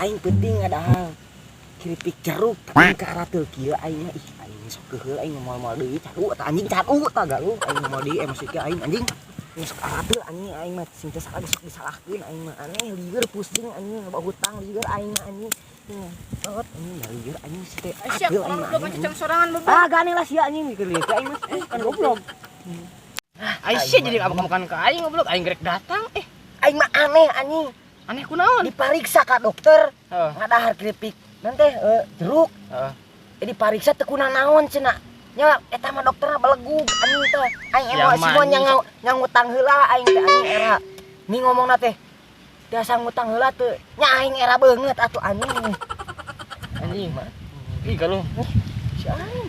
aing penting ada keripik jeruk tapi ke arah teu kieu aing mah ih aing sok keheul aing moal-moal deui cadu eta anjing cadu tah galuh aing moal deui emosi ke aing anjing sok arah teu anjing aing mah sing teu sakali sok disalahkeun aing mah aneh lieur pusing anjing loba hutang lieur aing mah anjing banget anjing lieur anjing si teh Siap, orang udah pancing sorangan bobo. gane lah sia anjing mikir lieu aing mah kan goblok Aisyah jadi abang-abang ke aing goblok, aing grek datang. aing mah aneh anjing Aneh kunaon? dipariksa ka dokter Heeh. ngadahar keripik nanti jeruk dipariksa teu kuna naon cenah nya eta mah dokterna belegug anjing teh aing emosi mah nyang ngutang heula aing teh anjing era ni ngomongna teh biasa ngutang heula teu nya aing era beungeut atuh anjing Mah. Ih kalau si aing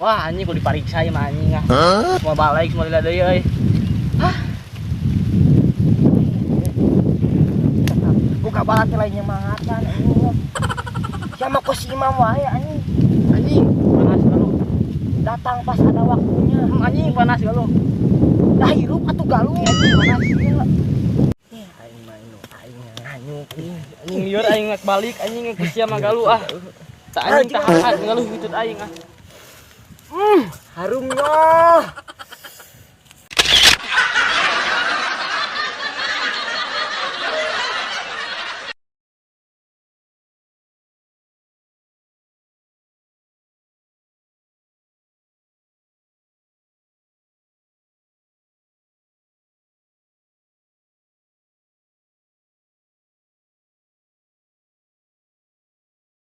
wah anjing kudu dipariksa ieu mah anjing ah. Semua balik semua lila deui euy. buka balat teh lain nyemangatan anjing sama ku si imam wae anjing Anjing panas kalau. datang pas ada waktunya Anjing panas kalau. dah hirup atuh galuh anjing panas ieu aing mah aing nganyuk Anjing lieur aing ngek balik anjing ke sia mah galuh ah. Tak anjing tahan galuh hitut aing ah. harumnya